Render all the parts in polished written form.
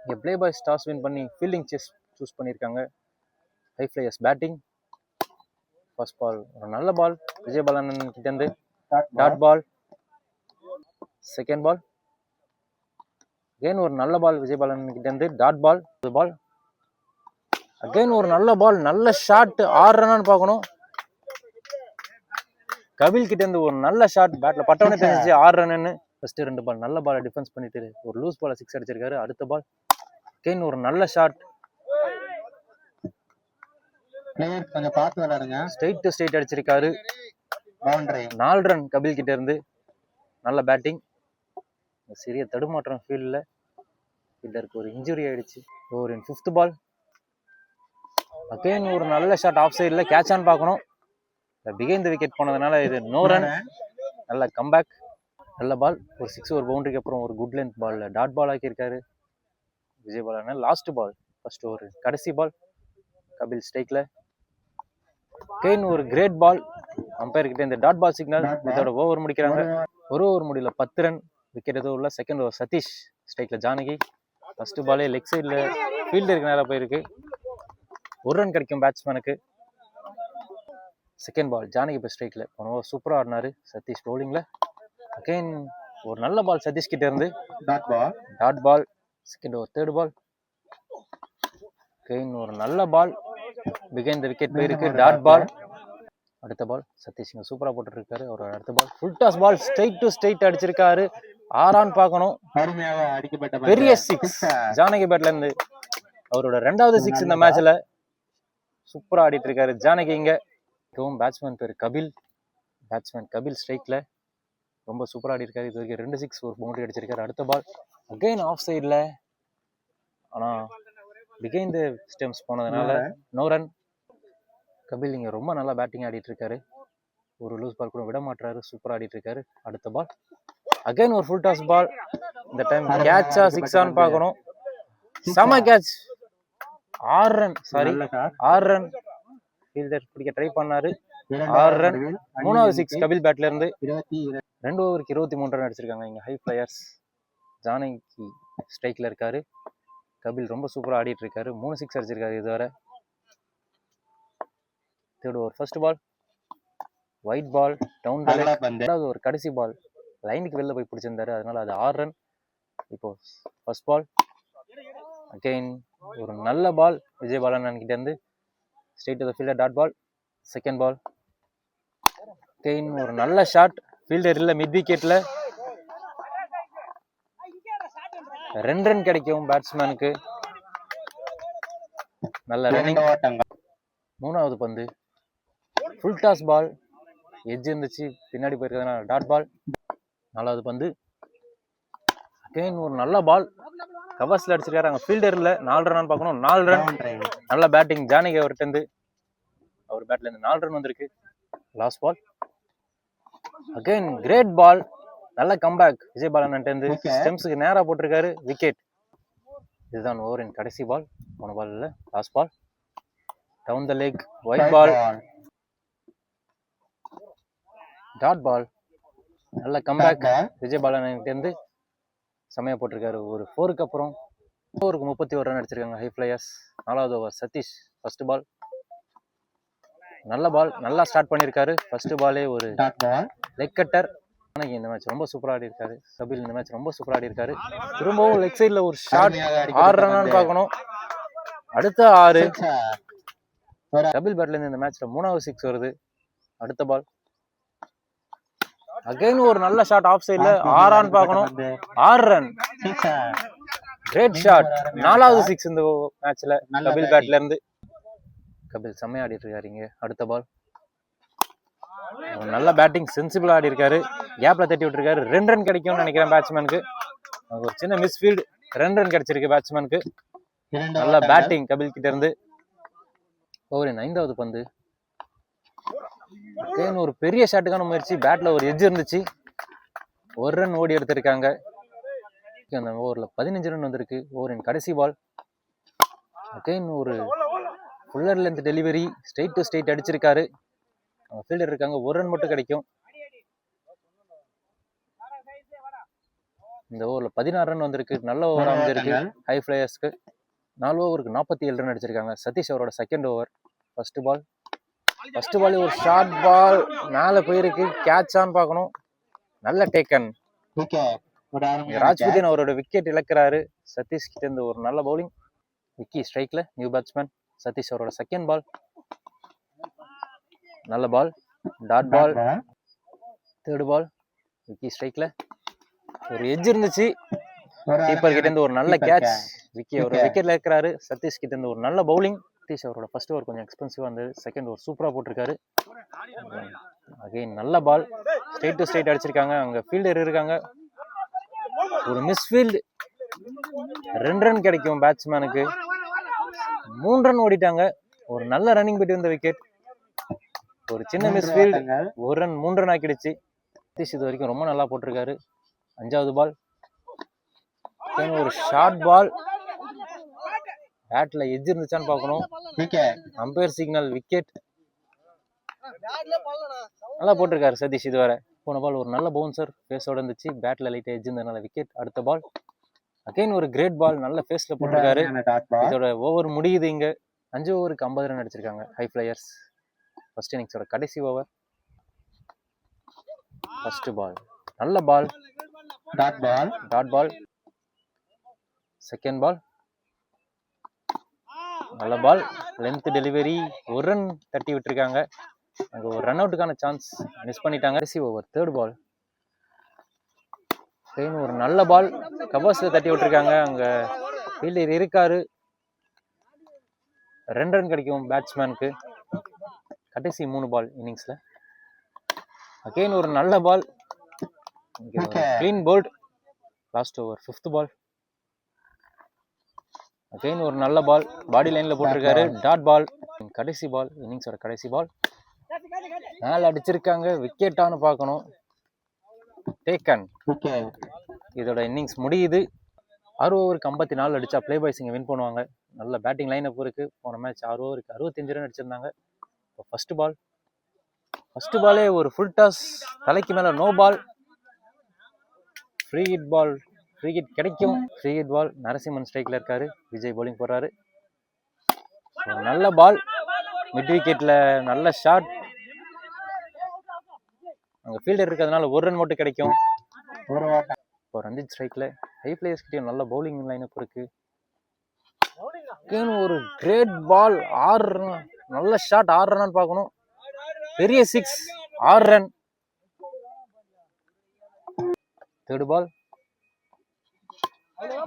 இங்கே play boy toss win பண்ணி fielding choose பண்ணியிருக்காங்க. High flyers batting. First ball ஒரு நல்ல பால் விஜய் பாலன் கிட்டேருந்து. Dot ball. Second ball again ஒரு நல்ல பால் விஜய் பாலன் கிட்டேருந்து. டாட் பால். பால் அகைன் ஒரு நல்ல பால், நல்ல ஷாட். 6 ரன்னு பார்க்கணும். கபில் கிட்டேருந்து ஒரு நல்ல ஷாட், பேட்ல பட்டவனே தெரிஞ்சிச்சு 6 ரன்னு. ஃபர்ஸ்ட் 2 பால் நல்ல பாலை டிஃபென்ஸ் பண்ணிட்டு ஒரு லூஸ் பாலை 6 அடிச்சிருக்காரு. அடுத்த பால் அகைன் ஒரு நல்ல ஷாட். கொஞ்சம் பார்த்து விளையாடுங்க. ஸ்ட்ரைட் டு ஸ்ட்ரைட் அடிச்சிருக்காரு. பவுண்டரி. 4 ரன் கபில் கிட்ட இருந்து. நல்ல பேட்டிங். சிறிய தடுமாற்றம் ஃபீல்டில். ஃபீல்டருக்கு ஒரு இன்ஜுரி ஆயிடுச்சு. ஓவரின் 5th பால் அகைன் ஒரு நல்ல ஷாட் ஆஃப் சைடில். கேட்ச் ஆன் பார்க்கணும். பிகைண்ட் விக்கெட் போனதுனால இது நோ ரன். நல்ல கம்பேக். நல்ல பால். ஒரு 6 ஒரு பவுண்டரிக்கு அப்புறம் ஒரு good length ball dot ball ஆக்கியிருக்காரு Vijay Balan. Last ball first over கடைசி பால் கபில் ஸ்ட்ரைக்ல. அகைன் ஒரு கிரேட் பால். அம்பையர் கிட்ட இந்த டாட் பால் சிக்னல். இதோட ஓவர் முடிக்கிறாங்க. ஒரு ஓவர் முடியல 10 ரன். விக்கெட் எதுவும் இல்லை. செகண்ட் ஓவர் சதீஷ் ஸ்ட்ரைக்ல. ஜானகி ஃபர்ஸ்ட் பாலே லெக் சைடில் ஃபீல்டருக்கு நேராக போயிருக்கு. 1 ரன் கிடைக்கும் பேட்ஸ்மேனுக்கு. செகண்ட் பால் ஜானகி இப்போ ஸ்ட்ரைக்ல. போன ஓவர் சூப்பராக ஆடினாரு சதீஷ் பவுலிங்ல. அகைன் ஒரு நல்ல பால் சதீஷ் கிட்ட இருந்து. Dot ball. Second over third ball again ஒரு நல்ல பால் பிகைண்ட் தி விக்கெட் போயிருக்கு. Dot ball. அடுத்த பால் சதீஷ் சூப்பரா போட்டு இருக்காரு. அவரோட அடுத்த ball full toss ball straight to straight அடிச்சிருக்காரு. 6 ரன் பார்க்கணும். பெரிய 6 ஜானகி பேட்ல இருந்து. அவரோட 2வது 6 இந்த மேட்ச்ல. சூப்பரா ஆடிட்டு இருக்காரு ஜானகி. இங்க பேட்ஸ்மேன் பேர் கபில். பேட்ஸ்மேன் கபில் ஸ்ட்ரைக்ல ரொம்ப சூப்பரா ஆடி இருக்காரு. இது வரைக்கும் 2 6 ஒரு பவுண்டரி அடிச்சிருக்காரு. அடுத்த பால் அகைன் ஆஃப் சைட்ல. ஆனா பிகைண்ட் ஸ்டெம்ஸ் போனதுனால நோ ரன். கபில் இங்க ரொம்ப நல்லா பேட்டிங் ஆடிட்டு இருக்காரு. ஒரு லூஸ் பால் கூட விட மாட்டாரு. சூப்பரா ஆடிட்டு இருக்காரு. அடுத்த பால் அகைன் ஒரு ஃபுல் டாஸ் பால். இந்த டைம் கேட்சா 6 ஆன் பார்க்கணும். செம catch. 6 run. Sorry 6 run. Fielder பிடிக்க ட்ரை பண்ணாரு. 6 ரன். 3வது 6 கபில் பேட்ல இருந்து. 2 ஓவருக்கு 23 ரன் அடிச்சிருக்காங்க இங்க ஹை ஃப்ளையர்ஸ். ஜானகி ஸ்ட்ரைக்ல இருக்காரு. கபில் ரொம்ப சூப்பரா ஆடிட்டு இருக்காரு. 3 6 அடிச்சிருக்காரு இதுவரை. Third over first ball wide ball down the leg. ரெண்டாவது ஒரு கடைசி பால் லைனுக்கு வெளில போய் பிடிச்சிருந்தாரு. அதனால அது 6 ரன். இப்போ ஃபர்ஸ்ட் பால் அகைன் ஒரு நல்ல பால் விஜய் பாலன் கிட்ட இருந்து. Straight to the fielder. Dot ball. Second ball again ஒரு நல்ல ஷாட். ஃபீல்டர் இல்ல மிட் விக்கெட்ல. 2 ரன் கிடைக்கும் பேட்ஸ்மேனுக்கு. நல்ல ரன்னிங். 3வது பந்து ஃபுல் டாஸ் பால். எட்ஜ் இருந்துச்சு பின்னாடி போயிருக்கிறதுனால டாட் பால். 4வது பந்து அகைன் ஒரு நல்ல பால் கவர்ஸ்ல அடிச்சிருக்காரு. அங்க ஃபீல்டர் இல்ல. 4 ரன் பார்க்கணும். 4 ரன். நல்ல பேட்டிங் ஜானகி அவர்கிட்ட இருந்து. அவர் பேட்ல இருந்து 4 ரன் வந்திருக்கு. Last ball again great ball. நல்ல கம்பேக் விஜய் பாலன் இருந்து. ஸ்டெம்ஸுக்கு நேரா போட்டிருக்காரு. விக்கெட். இதுதான் ஓவரின் கடைசி பால். போன பால் இல்ல. Last ball down the leg wide ball. Dot ball. நல்ல கம்பேக் விஜய் பாலன் இருந்து. செமையா போட்டிருக்காரு. ஒரு 4க்கு அப்புறம் ஓவருக்கு 31 ரன் அடிச்சிருக்காங்க ஹை ஃப்ளையர்ஸ். 4வது ஓவர் சதீஷ் ஃபர்ஸ்ட் பால். நல்ல பால். நல்லா ஸ்டார்ட் பண்ணியிருக்காரு. ஃபர்ஸ்ட் பாலே ஒரு லெக் கட்டர். இந்த மேட்ச் ரொம்ப சூப்பரா ஆடி இருக்காரு. கபில் இந்த மேட்ச் ரொம்ப சூப்பரா ஆடி இருக்காரு. திரும்பவும் லெக் சைட்ல ஒரு ஷாட். 6 ரன் பார்க்கணும். அடுத்த 6 கபில் பேட்ல இருந்து. இந்த மேட்ச்ல 3வது 6 வருது. அடுத்த பால் அகைன் ஒரு நல்ல ஷாட் ஆஃப் சைட்ல. 6 ரன் பார்க்கணும். 6 ரன். Great shot. 4வது 6 இந்த மேட்ச்ல கபில் பேட்ல இருந்து. கபில் செம்மையா ஆடிட்டு இருக்காரு இங்க. அடுத்த பால் நல்ல பேட்டிங் சென்சிபிளா ஆடி இருக்காரு. கேப்ல தட்டி விட்டுருக்காரு. 2 ரன் கிடைக்கும்னு நினைக்கிறேன் பேட்ஸ்மேனுக்கு. ஒரு சின்ன மிஸ்ஃபீல்ட். 2 ரன் கிடைச்சிருக்கு பேட்ஸ்மேனுக்கு. நல்ல பேட்டிங் கபில் கிட்ட இருந்து. ஓவரின் 5வது பந்து ஒரு பெரிய ஷாட்டுக்கான முயற்சி. பேட்ல ஒரு எட்ஜ் இருந்துச்சு. 1 ரன் ஓடி எடுத்திருக்காங்க. அந்த ஓவர்ல 15 ரன் வந்திருக்கு. ஓவரின் கடைசி பால் அகைன் ஒரு fuller length delivery. Straight to straight அடிச்சிருக்காரு. அவங்க ஃபீல்டர் இருக்காங்க. 1 ரன் மட்டும் கிடைக்கும். இந்த ஓவரில் 16 ரன் வந்திருக்கு. நல்ல ஓவர் அமைஞ்சிருக்கு ஹை ஃப்ளையர்ஸ்க்கு. 4 ஓவருக்கு 47 ரன் அடிச்சிருக்காங்க. சதீஷ் அவரோட செகண்ட் ஓவர். ஃபர்ஸ்ட் பால் ஒரு ஷார்ட் பால் மேலே போயிருக்கு. கேட்சான்னு பார்க்கணும். நல்ல டேக்கன். ராஜ்புதீன் அவரோட விக்கெட் இழக்கிறாரு. சதீஷ் கிட்ட இருந்து ஒரு நல்ல பவுலிங். விக்கி ஸ்ட்ரைக்ல, நியூ பேட்ஸ்மேன். சதீஷ் அவரோட செகண்ட் பால். நல்ல ball, dot ball. Third ball, Vicky ஸ்ட்ரைக்ல. ஒரு எட்ஜ் இருந்துச்சு. கீப்பர் கிட்ட இருந்து ஒரு நல்ல கேட்ச். விக்கி அவரோட விக்கெட்ல இருக்கிறாரு. சதீஷ் கிட்ட இருந்து ஒரு நல்ல பவுலிங். சதீஷ் அவரோட ஃபர்ஸ்ட் ஓவர் கொஞ்சம் எக்ஸ்பென்சிவா இருந்தது. செகண்ட் ஓவர் சூப்பரா போட்டிருக்காரு. அகைன் நல்ல பால். ஸ்ட்ரைட் டு ஸ்ட்ரைட் அடிச்சிருக்காங்க. அங்க ஃபீல்டர் இருக்காங்க. ஒரு மிஸ்ஃபீல்டு. 2 ரன் கிடைக்கும் பேட்ஸ்மேனுக்கு. 3 ரன் ஓடிட்டாங்க. ஒரு நல்ல ரன்னிங் பிட்வீன் தி விக்கெட். ஒரு சின்ன மிஸ்ஃபீல்டு. 1 ரன் 3 ரன் ஆக்கிடுச்சு. சதீஷ் இது வரைக்கும் ரொம்ப நல்லா போட்டிருக்காரு. 5வது பால். ஒரு ஷார்ட் பால். பேட்ல எட்ஜ் இருந்துச்சான்னு பார்க்கணும். Umpire signal wicket. நல்லா போட்டிருக்காரு சதீஷ் இதுவரை. போன பால் ஒரு நல்ல பவுன்சர் ஃபேஸோட இருந்துச்சு. பேட்ல லைட் எட்ஜ் இருந்ததுனால விக்கெட். அடுத்த பால் அகைன் ஒரு கிரேட் பால். நல்ல ஃபேஸ்ல போட்டிருக்காரு. இதோட ஓவர் முடியுது. இங்க 5 ஓவருக்கு 50 ரன் அடிச்சிருக்காங்க ஹை ஃப்ளையர்ஸ். ஃபர்ஸ்ட் இன்னிங்ஸோட கடைசி ஓவர். ஃபர்ஸ்ட் பால் நல்ல ball, dot ball. Second ball நல்ல பால், லென்த் டெலிவரி. 1 ரன் தட்டி விட்டுருக்காங்க. அங்கே ஒரு ரன் அவுட்டுக்கான சான்ஸ் மிஸ் பண்ணிட்டாங்க. கடைசி ஓவர் தேர்ட் பால். ஒரு நல்ல பால் கவர்ஸ்ல தட்டி விட்டுருக்காங்க. அங்கே ஃபீல்டர் இருக்காரு. 2 ரன் கிடைக்கும் பேட்ஸ்மேனுக்கு. கடைசி 3 பால் இன்னிங்ஸ்ல. அகைன் ஒரு நல்ல ball, clean bowled. Last over 5th ball. Again ஒரு நல்ல பால், பாடி லைன்ல போட்டிருக்காரு. Dot ball. கடைசி பால், இன்னிங்ஸோட கடைசி பால். மேல அடிச்சிருக்காங்க. விக்கெட்டானு பார்க்கணும். டேக்கன். இதோட இன்னிங்ஸ் முடியுது. 6 ஓவருக்கு 54 அடிச்சா பிளே பாய்ஸ் இங்க வின் பண்ணுவாங்க. நல்ல பேட்டிங் லைன் அப் இருக்கு. போன மேட்ச் 6 ஓவருக்கு 65 ரன் அடிச்சிருந்தாங்க. ஃபர்ஸ்ட் பாலே ஒரு ஃபுல் டாஸ், தலைக்கு மேல no ball. Free hit ball, free hit கிடைக்கும். Free hit ball. நரசிம்மன் ஸ்ட்ரைக்ல இருக்காரு. விஜய் பவுலிங் போடுறாரு. நல்ல பால், மிட் விக்கெட்ல நல்ல ஷாட். அங்க ஃபீல்டர் இருக்கிறதுனால 1 ரன் மட்டும் கிடைக்கும். இப்போ ரஞ்சித் ஸ்ட்ரைக்ல. ஹை பிளேயர்ஸ் கிட்டயும் நல்ல பவுலிங் லைன் அப் இருக்கு. ஒரு கிரேட் பால், 6 ரன். நல்ல ஷாட், 6 ரன் பார்க்கணும். பெரிய 6, 6 ரன். தேர்ட் பால்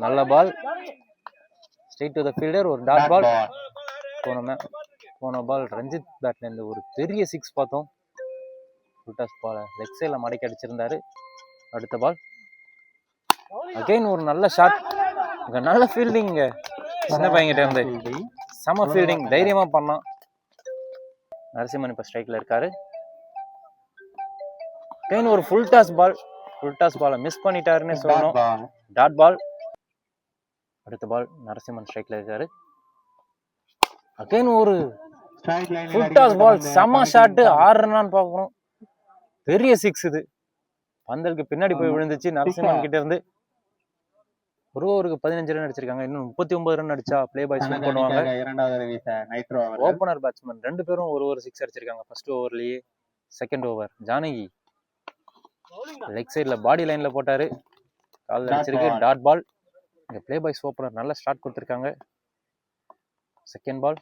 நல்ல பால், ஸ்ட்ரைட் டு தி ஃபீல்டர். ஒரு டாட் பால். போன பால் ரஞ்சித் பேட்ல இருந்து ஒரு பெரிய 6 பார்த்தோம். ஃபுல்டாஸ் பால் லெக் சைட்ல மடக்கி அடிச்சிருந்தாரு. அடுத்த பால் அகைன் ஒரு நல்ல ஷாட். நல்ல ஃபீல்டிங். சின்ன பையன்கிட்ட இருந்து செம ஃபீல்டிங், தைரியமா பண்ணான். நரசிம்மன் இப்ப ஸ்ட்ரைக்ல இருக்காரு. அகைன் ஒரு ஃபுல் டாஸ் பாலை மிஸ் பண்ணிட்டாருன்னு சொல்லணும். Dot ball. அடுத்த பால் நரசிம்மன் ஸ்ட்ரைக்ல இருக்காரு. அகைன் ஒரு ஃபுல் டாஸ் பால், செம ஷாட், 6 ரன் பார்க்கணும். பெரிய 6 இது. பந்தலுக்கு பின்னாடி போய் விழுந்துச்சு நரசிம்மன் கிட்ட இருந்து. ஒரு ஓவருக்கு 15 ரன் அடிச்சிருக்காங்க. இன்னும் 39 ரன் அடிச்சா பிளே பாய்ஸ் வின் பண்ணுவாங்க. ஓபனர் பேட்ஸ்மேன் 2 பேரும் ஒரு 6 அடிச்சிருக்காங்க ஃபர்ஸ்ட் ஓவர்லயே. செகண்ட் ஓவர் ஜானகி லெக் சைட்ல பாடி லைன்ல போட்டாரு. கால் அடிச்சிருக்கு. Dot ball. இங்க பிளே பாய்ஸ் ஓபனர் நல்ல ஸ்டார்ட் கொடுத்திருக்காங்க. Second ball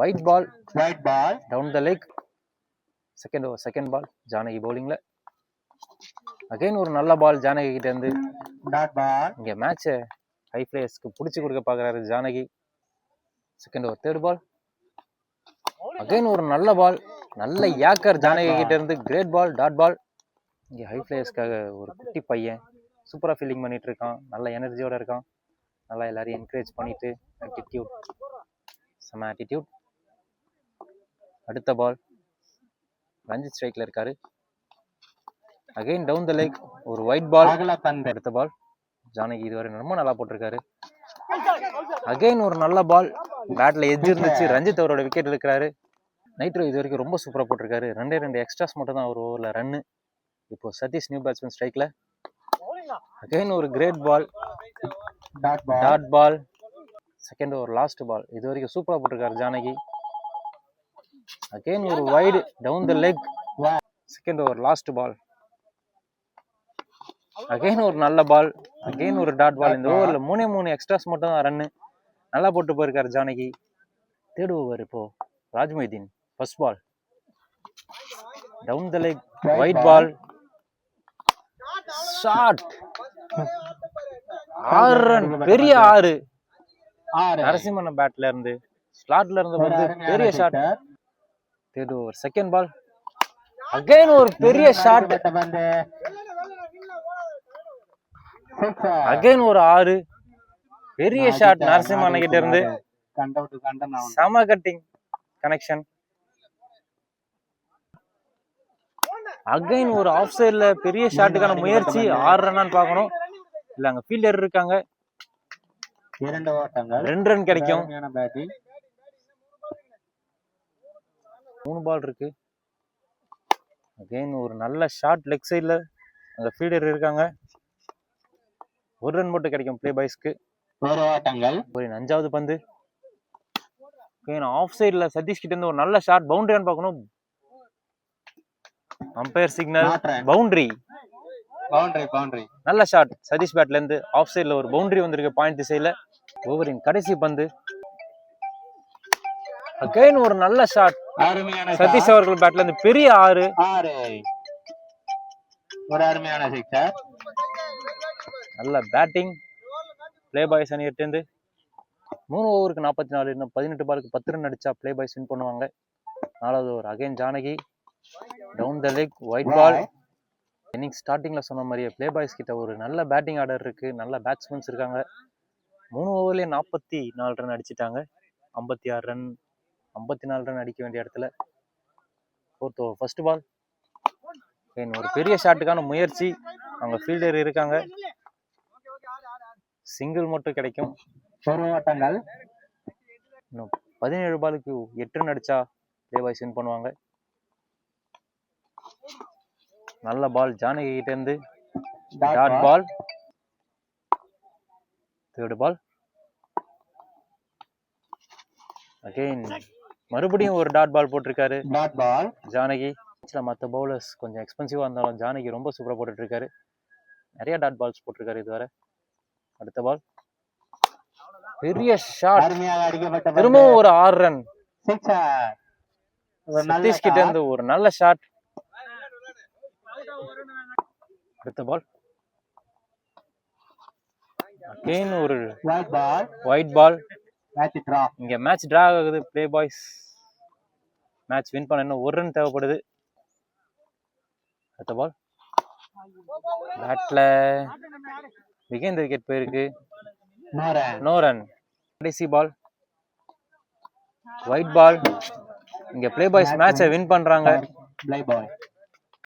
wide ball, down the leg. Second over second ball Janaki பவுலிங்ல. அகைன் ஒரு நல்ல பால் ஜானகி கிட்ட இருந்து. இங்க மேட்ச ஹை பிளேயர்ஸ்க்கு புடிச்சு கொடுக்க பாக்குறாரு Janaki. Second over third ball. Again ஒரு நல்ல பால், நல்ல யாக்கர் ஜானகி கிட்ட இருந்து. Great ball, dot ball. இங்க ஹை பிளேயர்ஸ்க்காக ஒரு குட்டி பையன் சூப்பரா ஃபீல்டிங் பண்ணிட்டு இருக்கான். நல்ல எனர்ஜியோட இருக்கான். நல்லா எல்லாரையும் என்கரேஜ் பண்ணிட்டு ஆட்டிடியூட், செம ஆட்டிடியூட். அடுத்த பால் ரஞ்சித் ஸ்ட்ரைக்ல இருக்காரு. அகைன் டவுன் த லெக், ஒரு ஒயிட் பால். அடுத்த பால் ஜானகி இதுவரை ரொம்ப நல்லா போட்டிருக்காரு. அகைன் ஒரு நல்ல பால், பேட்ல எட்ஜ் இருந்துச்சு. ரஞ்சித் அவரோட விக்கெட் எடுக்கிறாரு. நைட்ரோ இது வரைக்கும் ரொம்ப சூப்பரா போட்டிருக்காரு. 2 எக்ஸ்ட்ராஸ் மட்டும் தான் ஒரு ஓவர்ல ரன்னு. இப்போ சதீஷ் நியூ பேட்ஸ்மேன் ஸ்ட்ரைக்ல. அகைன் ஒரு great ball, dot ball dot ball. Second over last ball. இது வரைக்கும் சூப்பரா போட்டிருக்காரு ஜானகி. அகைன் ஒரு wide down the leg. Second over last ball. Again ஒரு நல்ல பால், அகைன் ஒரு டாட் பால். இந்த ஓவர்ல 3 எக்ஸ்ட்ராஸ் மட்டும் தான் ரன்னு. நல்லா போட்டு போயிருக்காரு ஜானகி. தேர்ட் ஓவர் இப்போ Raj Moideen. First ball down the leg, wide ball, shot. 6 run, பெரிய 6. நரசிம்மன் பேட்ல இருந்து ஸ்லாட்ல இருந்து வந்து பெரிய shot. Third over second ball, again ஒரு பெரிய ஷாட், அகைன் ஒரு 6. பெரிய ஷாட் நரசிம்மன் கிட்ட இருந்து. சம கட்டிங் கனெக்ஷன். அகைன் ஒரு ஆஃப் சைட்ல பெரிய ஷாட்டுக்கான முயற்சி. 6 ரன்னான்னு பார்க்கணும். இல்ல அங்க ஃபீல்டர் இருக்காங்க. 2 ரன் கிடைக்கும். 3 பால் இருக்கு. அகைன் ஒரு நல்ல ஷாட் லெக் சைட்ல. அங்க ஃபீல்டர் இருக்காங்க. 1 ரன் மட்டும் கிடைக்கும் பிளே பாய்ஸ்க்கு. ஒரு 5வது பந்து. ஆஃப் சைட்ல சதீஷ் கிட்ட இருந்து ஒரு நல்ல ஷாட். பவுண்டரியான்னு பார்க்கணும். Umpire signal boundary. நல்ல ஷாட் சதீஷ் பேட்ல இருந்து. ஆஃப் சைட்ல ஒரு பவுண்டரி வந்திருக்கு பாயிண்ட் திசையில. ஓவரின் கடைசி பந்து. அகைன் ஒரு நல்ல ஷாட் சதீஷ் அவர்கள் பேட்ல இருந்து. பெரிய 6. நல்ல பேட்டிங் பிளே பாய்ஸ் அணி கிட்ட இருந்து. 3 ஓவருக்கு 44. இன்னும் 18 பாலுக்கு 10 ரன் அடிச்சா பிளே பாய்ஸ் வின் பண்ணுவாங்க. 4வது over again Janaki down the leg, wide ball. Inning ஸ்டார்டிங்ல சொன்ன மாதிரியே பிளே பாய்ஸ் கிட்ட ஒரு நல்ல பேட்டிங் ஆர்டர் இருக்கு. நல்ல பேட்ஸ்மேன்ஸ் இருக்காங்க. 3 ஓவர்லயே 44 ரன் அடிச்சிட்டாங்க. 56 ரன் 54 ரன் அடிக்க வேண்டிய இடத்துல. 4th over first ball. ஒரு பெரிய ஷாட்டுக்கான முயற்சி. அவங்க ஃபீல்டர் இருக்காங்க. சிங்கிள் மட்டும் கிடைக்கும். இன்னும் 17 பாலுக்கு 8 ரன் அடிச்சா பிளே பாய்ஸ் வின் பண்ணுவாங்க. நல்ல பால் ஜானகி கிட்ட இருந்து. Dot ball. Third ball. Again மறுபடியும் ஒரு டாட் பால் போட்டிருக்காரு ஜானகி. மற்ற பவுலர்ஸ் கொஞ்சம் எக்ஸ்பென்சிவா இருந்தாலும் ஜானகி ரொம்ப சூப்பரா போட்டுட்டு இருக்காரு. நிறைய டாட் பால்ஸ் போட்டிருக்காரு இதுவரை. அடுத்த பால் பெரிய ஷாட். திரும்பவும் ஒரு 6 ரன். சதீஷ் கிட்ட இருந்து ஒரு நல்ல ஷாட். அடுத்த பால் அகைன் ஒரு ஒயிட் பால். இங்க மேட்ச் டிரா ஆகுது. பிளே பாய்ஸ் மேட்ச் வின் பண்ண இன்னும் 1 ரன் தேவைப்படுது. அடுத்த பால் பேட்ல பிகைண்ட் தி விக்கெட் போயிருக்கு. No run. கடைசி பால் ஒயிட் பால். இங்க பிளே பாய்ஸ் மேட்சை வின் பண்றாங்க.